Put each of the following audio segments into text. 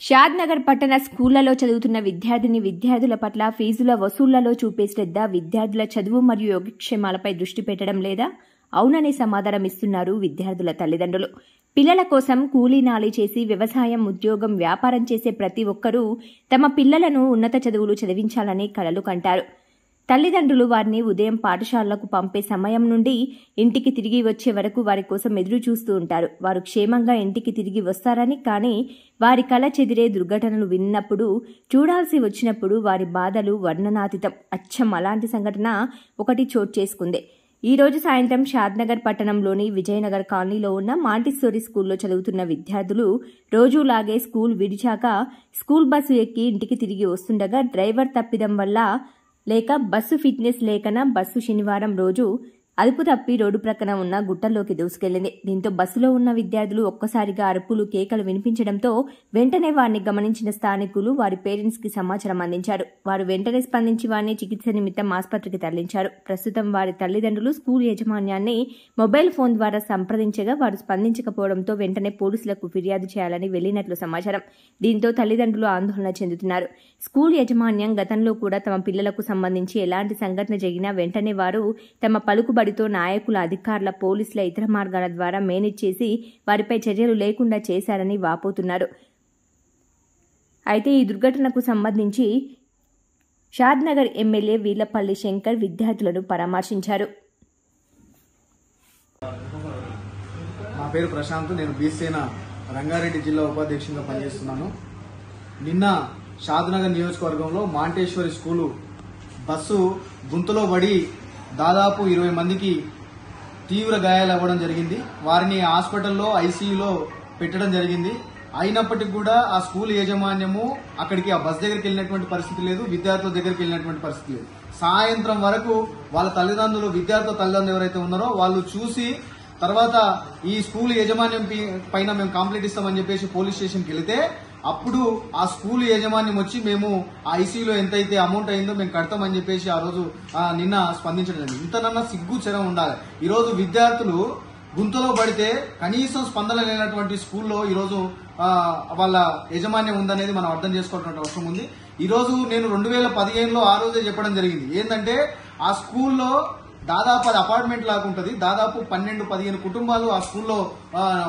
షాద్నగర్ పట్టణ స్కూళ్లలో చదువుతున్న విద్యార్థుల పట్ల ఫీజుల వసూళ్లలో చూపే శ్రద్ధ విద్యార్థుల చదువు మరియు యోగక్షేమాలపై దృష్టి పెట్టడం లేదా? అవుననే సమాధానం ఇస్తున్నారు విద్యార్థుల తల్లిదండ్రులు. పిల్లల కోసం కూలీ నాలి చేసి వ్యవసాయం, ఉద్యోగం, వ్యాపారం చేసే ప్రతి ఒక్కరూ తమ పిల్లలను ఉన్నత చదువులు చదివించాలని కలలు కంటారు. తల్లిదండ్రులు వారిని ఉదయం పాఠశాలలకు పంపే సమయం నుండి ఇంటికి తిరిగి వచ్చే వరకు వారి కోసం ఎదురు చూస్తూ ఉంటారు. వారు క్షేమంగా ఇంటికి తిరిగి వస్తారని, కానీ వారి కళ చెదిరే దుర్ఘటనలు విన్నప్పుడు, చూడాల్సి వచ్చినప్పుడు వారి బాధలు వర్ణనాతీతం. అచ్చం అలాంటి సంఘటన ఒకటి చోటు చేసుకుంది. ఈ రోజు సాయంత్రం షాద్నగర్ పట్టణంలోని విజయనగర్ కాలనీలో ఉన్న మాంటిస్సోరీ స్కూల్లో చదువుతున్న విద్యార్థులు రోజులాగే స్కూల్ విడిచాక స్కూల్ బస్సు ఎక్కి ఇంటికి తిరిగి వస్తుండగా డ్రైవర్ తప్పిదం వల్ల లేక బస్సు ఫిట్నెస్ లేకన బస్సు శనివారం రోజు అదుపు తప్పి రోడ్డు ప్రక్కన ఉన్న గుట్టల్లోకి దూసుకెళ్లింది. దీంతో బస్సులో ఉన్న విద్యార్థులు ఒక్కసారిగా అరుపులు, కేకలు వినిపించడంతో వెంటనే వారిని గమనించిన స్థానికులు వారి పేరెంట్స్ కి సమాచారం అందించారు. వారు వెంటనే స్పందించి వారిని చికిత్స నిమిత్తం ఆసుపత్రికి తరలించారు. ప్రస్తుతం వారి తల్లిదండ్రులు స్కూల్ యాజమాన్యాన్ని మొబైల్ ఫోన్ ద్వారా సంప్రదించగా వారు స్పందించకపోవడంతో వెంటనే పోలీసులకు ఫిర్యాదు చేయాలని వెళ్లినట్లు సమాచారం. దీంతో తల్లిదండ్రులు ఆందోళన చెందుతున్నారు. స్కూల్ యాజమాన్యం గతంలో కూడా తమ పిల్లలకు సంబంధించి ఎలాంటి సంఘటన జరిగినా వెంటనే వారు తమ పలుకుబడితో నాయకుల, అధికారుల, పోలీసుల ఇతర మార్గాల ద్వారా మేనేజ్ చేసి వారిపై చర్యలు లేకుండా చేశారని వాపోతున్నారు. అయితే ఈ దుర్ఘటనకు సంబంధించి షాద్నగర్ ఎమ్మెల్యే వీర్లపల్లి శంకర్ విద్యార్థులను పరామర్శించారు. నా పేరు ప్రశాంత్. నేను బీసేన రంగారెడ్డి జిల్లా ఉపాధ్యక్షునిగా పనిచేస్తున్నాను. నిన్న షాద్నగర్ నియోజకవర్గంలో మాంటేశ్వరి స్కూలు బస్సు గుంతలో పడి దాదాపు 20 మందికి తీవ్ర గాయాలు అవ్వడం జరిగింది. వారిని హాస్పిటల్లో ఐసీయూలో పెట్టడం జరిగింది. అయినప్పటికీ కూడా ఆ స్కూల్ యాజమాన్యము అక్కడికి ఆ బస్ దగ్గరికి వెళ్ళినటువంటి పరిస్థితి లేదు, విద్యార్థుల దగ్గరికి వెళ్ళినటువంటి పరిస్థితి లేదు. సాయంత్రం వరకు వాళ్ళ తల్లిదండ్రులు, విద్యార్థుల తల్లిదండ్రులు ఎవరైతే ఉన్నారో వాళ్ళు చూసి తర్వాత ఈ స్కూల్ యాజమాన్యం పైన మేము కంప్లైంట్ ఇస్తామని చెప్పేసి పోలీస్ స్టేషన్కి వెళితే అప్పుడు ఆ స్కూల్ యాజమాన్యం వచ్చి మేము ఆ ఐసీయూలో ఎంతైతే అమౌంట్ అయిందో మేము కడతామని చెప్పేసి ఆ రోజు నిన్న స్పందించడం జరిగింది. ఇంతనన్నా సిగ్గు చెరం ఉండాలి. ఈరోజు విద్యార్థులు గుంతలో పడితే కనీసం స్పందన లేనటువంటి స్కూల్లో ఈరోజు వాళ్ళ యాజమాన్యం ఉందనేది మనం అర్థం చేసుకోవాల్సిన అవసరం ఉంది. ఈరోజు నేను 2015లో ఆ రోజే చెప్పడం జరిగింది. ఏంటంటే ఆ స్కూల్లో దాదాపు అది అపార్ట్మెంట్ లాగా ఉంటుంది. దాదాపు 12-15 కుటుంబాలు ఆ స్కూల్లో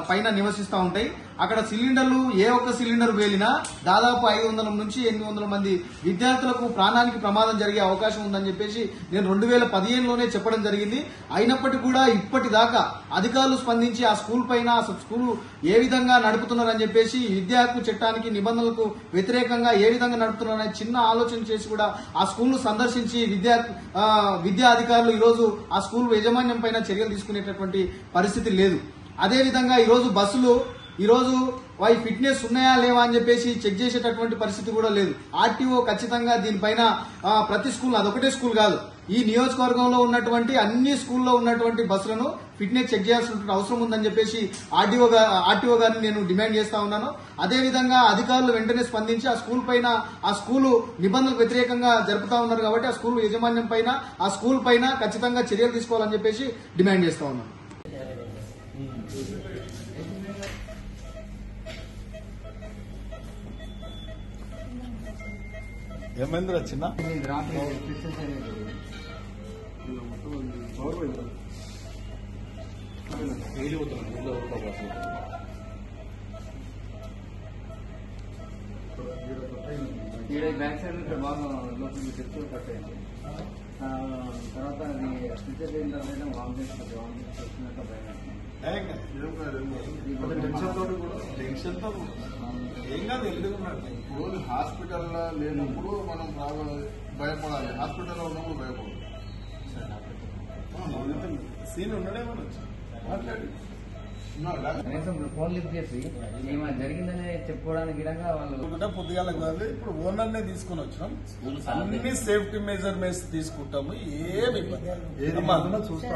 పైన నివసిస్తూ ఉంటాయి. అక్కడ సిలిండర్లు ఏ ఒక్క సిలిండర్ వేలినా దాదాపు 500 నుంచి 800 మంది విద్యార్థులకు ప్రాణానికి ప్రమాదం జరిగే అవకాశం ఉందని చెప్పేసి నేను 2015లోనే చెప్పడం జరిగింది. అయినప్పటికీ కూడా ఇప్పటిదాకా అధికారులు స్పందించి ఆ స్కూల్ పైన స్కూల్ ఏ విధంగా నడుపుతున్నారని చెప్పేసి, విద్యా హక్కు చట్టానికి నిబంధనలకు వ్యతిరేకంగా ఏ విధంగా నడుపుతున్నారనే చిన్న ఆలోచన చేసి కూడా ఆ స్కూల్ను సందర్శించి విద్యా అధికారులు ఈరోజు ఆ స్కూల్ యాజమాన్యం పైన చర్యలు తీసుకునేటటువంటి పరిస్థితి లేదు. అదేవిధంగా ఈరోజు బస్సులు వారి ఫిట్నెస్ ఉన్నాయా లేవా అని చెప్పేసి చెక్ చేసేటటువంటి పరిస్థితి కూడా లేదు. ఆర్టీఓ ఖచ్చితంగా దీనిపైన ప్రతి స్కూల్, అదొకటే స్కూల్ కాదు, ఈ నియోజకవర్గంలో ఉన్నటువంటి అన్ని స్కూల్లో ఉన్నటువంటి బస్సులను ఫిట్నెస్ చెక్ చేయాల్సిన అవసరం ఉందని చెప్పేసి ఆర్టీఓ గారిని నేను డిమాండ్ చేస్తా ఉన్నాను. అదేవిధంగా అధికారులు వెంటనే స్పందించి ఆ స్కూల్ పైన, ఆ స్కూలు నిబంధనలకు వ్యతిరేకంగా జరుపుతా ఉన్నారు కాబట్టి ఆ స్కూల్ యాజమాన్యం పైన, ఆ స్కూల్ పైన ఖచ్చితంగా చర్యలు తీసుకోవాలని చెప్పేసి డిమాండ్ చేస్తా ఉన్నాను. ఏమైందిరా చిన్న? బ్యాక్ సైడ్ బాగా లోపలికి తెచ్చు కట్టేయండి. తర్వాత అది స్విచ్ అయిన తర్వాత వామిటింగ్స్ వచ్చినట్టు టెన్షన్తో ఏం కాదు, ఎందుకున్నాడు. ఇప్పుడు హాస్పిటల్లో లేనప్పుడు మనం భయపడాలి, హాస్పిటల్లో ఉన్నప్పుడు భయపడాలి. సీన్ ఉండడేమో మాట్లాడి కనీసం ఫోన్ లిఫ్ట్ చేసి ఏమైనా జరిగిందని చెప్పుకోవడానికి వాళ్ళు పొద్దుగాల కాదు. ఇప్పుడు ఓనర్నే తీసుకుని వచ్చినాం, అన్ని సేఫ్టీ మెజర్మెంట్స్ తీసుకుంటాము. ఏమి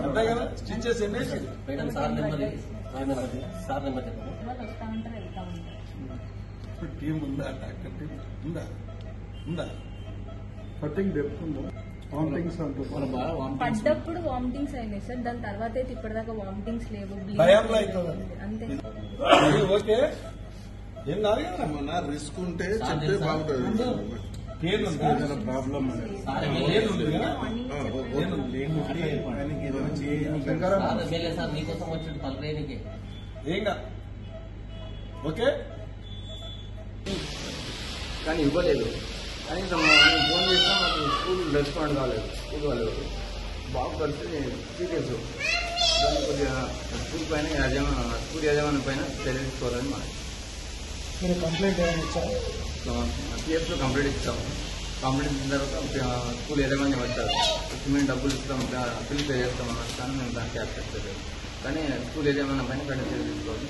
అంతే కదా. స్టిచెస్ ఎన్ని టీం ఉందా? డాక్టర్ టీం ఉందా? కటింగ్ డెప్త్ ఉందా? పడ్డప్పుడు వామిటింగ్స్ అయినాయి సార్. దాని తర్వాత అయితే ఇప్పటిదాకా వామిటింగ్స్ లేవు. భయంలో అవుతుంది అంతే. ఓకే ఏం కాదు కదా ఏమన్నా రిస్క్ ఉంటే చెప్తే బాగుంటుంది. పెయిన్ ఉందా ప్రాబ్లం పెయిన్ ఉంది కదా సార్ మీకోసం వచ్చింది పల్లెనికి ఏం కాదు ఓకే కానీ ఇవ్వలేదు. కనీసం ఫోన్ చేసినా మాకు స్కూల్ రెస్పాండ్ కాలేదు. స్కూల్ వాళ్ళు బాబు పరిస్థితి సీరియస్. దాన్ని కొద్దిగా స్కూల్ పైన స్కూల్ యజమాని పైన చర్య తీసుకోవాలని మాట. మీరు కంప్లైంట్ ఏమైనా ఇచ్చారు? పిఎఫ్లో కంప్లైంట్ ఇస్తాము. కంప్లైంట్ ఇచ్చిన తర్వాత స్కూల్ యజమాని వచ్చారు. మేము డబ్బులు ఇస్తాం, బిల్ పే చేస్తామన్నారు. కానీ మేము దానికి యాక్సెప్ట్ చేయలేదు. కానీ స్కూల్ యజమాని పైన కఠిన చర్య తీసుకోవాలి.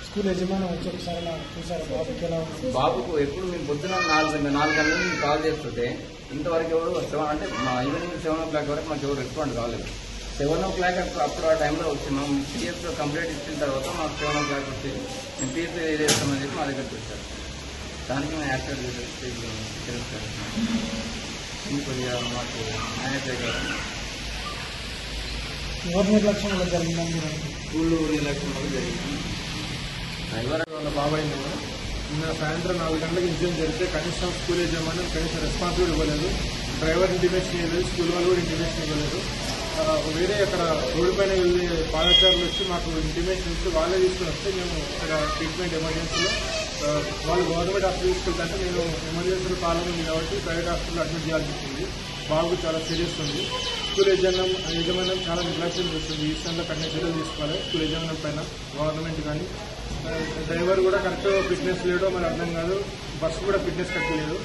స్కూల్ యజమాని వచ్చి ఒకసారి చూసారు బాబుకి ఎలా ఉంది? బాబుకు ఎప్పుడు మేము పొద్దున 4 గంటల నుంచి కాల్ చేస్తుంటే ఇంతవరకు ఎవరు అంటే మా ఈవినింగ్ 7 o'clock వరకు మాకు ఎవరు రెస్పాండ్ కాలేదు. 7 o'clock అప్పుడు ఆ టైంలో వచ్చినాం. పిఎఫ్లో కంప్లైంట్ ఇచ్చిన తర్వాత మాకు 7 o'clock వచ్చి మేము పిఎఫ్ చేస్తామని చెప్పి మా దగ్గరికి వచ్చారు. దానికి మేము యాక్సెప్ట్ తెలుస్తారు. కొద్దిగా మాకు మేనేజ్ చేయగలం. ఎవరి నిర్లక్ష్యం వల్ల జరిగిందని స్కూల్ నిర్లక్ష్యం వల్ల జరిగింది. డ్రైవర్ వాళ్ళ బాబాయ్ నిన్న సాయంత్రం 4 గంటలకు ఇన్సిడెంట్ జరిగితే కనీసం స్కూల్ యజమాని కనీసం రెస్పాన్స్ కూడా ఇవ్వలేదు. డ్రైవర్ ఇంటిమేషన్ ఇవ్వలేదు, స్కూల్ వాళ్ళు కూడా ఇంటిమేషన్ ఇవ్వలేదు. వేరే అక్కడ రోడ్డు పైన వెళ్ళే పాదచారులు వచ్చి మాకు ఇంటిమేషన్ ఇస్తే వాళ్ళే తీసుకుని వస్తే మేము ఇక్కడ ట్రీట్మెంట్ ఎమర్జెన్సీలో వాళ్ళు గవర్నమెంట్ హాస్పిటల్ తీసుకెళ్తే నేను ఎమర్జెన్సీలో కాలం ఉంది కాబట్టి ప్రైవేట్ హాస్పిటల్లో అడ్మిట్ చేయాల్సి వచ్చింది. బాబు చాలా సీరియస్ ఉంది. స్కూల్ యజమానం చాలా నిర్లక్ష్యం చేస్తుంది. ఈ విషయంలో కఠిన చర్యలు తీసుకోవాలి స్కూల్ యజమానం పైన, గవర్నమెంట్ కానీ. డ్రైవర్ కూడా కరెక్ట్ ఫిట్నెస్ లేడో మరి అర్థం కాదు. బస్సు కూడా ఫిట్నెస్ కరెక్ట్ లేదు.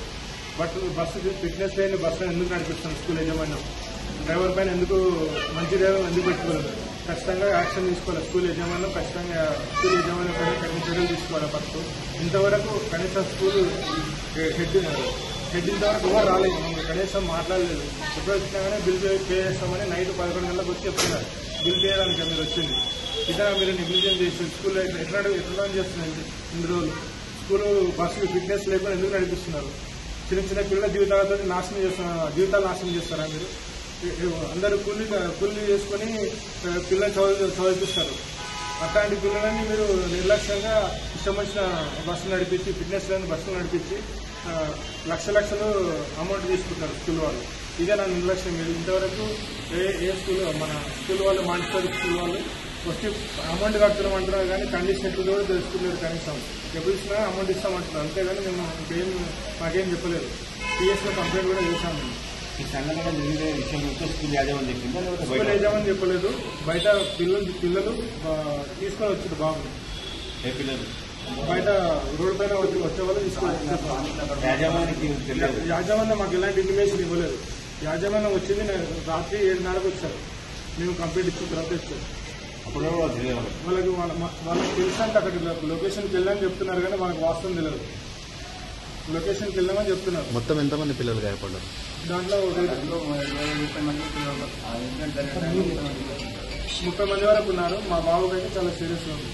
బస్సు ఫిట్నెస్ లేని బస్సును ఎందుకు నడిపిస్తుంది స్కూల్ యజమానం? డ్రైవర్ పైన ఎందుకు మంచి డ్రైవర్ ఎందుకు పెట్టుకోలేదు? ఖచ్చితంగా యాక్షన్ తీసుకోవాలి స్కూల్ యజమానం. ఖచ్చితంగా స్కూల్ యజమానం పైన కఠిన చర్యలు తీసుకోవాలి. ఫస్ట్ ఇంతవరకు కనీసం స్కూల్ హెడ్ ఇంతవరకు ఎవరు రాలేదు, కనీసం మాట్లాడలేదు. ఎప్పుడు వచ్చినా కానీ బిల్ పే చేస్తామని నైట్ 11 గంటలకు వచ్చి చెప్తున్నారు. బిల్ చేయడానికి మీరు వచ్చింది ఇతర మీరు నెగ్లిజెన్స్ చేసి స్కూల్లో ఎట్లా చేస్తున్నారు? ఇన్ని రోజులు స్కూల్ బస్సులు ఫిట్నెస్ లేకుండా ఎందుకు నడిపిస్తున్నారు? చిన్న చిన్న పిల్లల జీవితాలతో జీవితాలు నాశనం చేస్తారా మీరు? అందరూ కూలీ చేసుకుని పిల్లలు చదివిస్తారు. అట్లాంటి పిల్లలని మీరు నిర్లక్ష్యంగా ఇష్టం వచ్చిన బస్సులు నడిపించి, ఫిట్నెస్ లేని బస్సులు నడిపించి లక్షలు అమౌంట్ తీసుకుంటారు స్కూల్ వాళ్ళు. ఇదే నా నిర్లక్ష్యం. మీరు ఇంతవరకు ఏ స్కూల్ మన స్కూల్ వాళ్ళు మాంటిసరీ స్కూల్ వాళ్ళు వచ్చి అమౌంట్ కడుతున్నామంటున్నారు కానీ కండిషన్ ఎట్లు కూడా తెలుసుకున్నారు. కనీసం ఎప్పుడు ఇచ్చినా అమౌంట్ ఇస్తామంటున్నారు. అంతేగాని మేము మాకేం చెప్పలేదు. పిఎస్లో కంప్లైంట్ కూడా చేశాము. స్కూల్ యజమాని చెప్పలేదు. బయట పిల్లలు తీసుకొని వచ్చారు బాబు. బయట రోడ్డు పైన వచ్చే వాళ్ళు తీసుకొని యాజమాన్యం మాకు ఎలాంటి ఇంటిమేషన్ ఇవ్వలేదు. యాజమాన్యం వచ్చింది రాత్రి 7:30 వచ్చారు. మేము కంప్లీట్ ఇచ్చిన తర్వాత ఇచ్చారు. వాళ్ళకి తెలుసు అంటే అక్కడికి లొకేషన్కి వెళ్ళామని చెప్తున్నారు కానీ మనకు వాస్తవం తెలియదు. లొకేషన్కి వెళ్ళామని చెప్తున్నారు. మొత్తం ఎంతమంది పిల్లలు గాయపడ్డారు? దాంట్లో 30 మంది వరకు ఉన్నారు. మా బాబుకైతే చాలా సీరియస్గా ఉంది.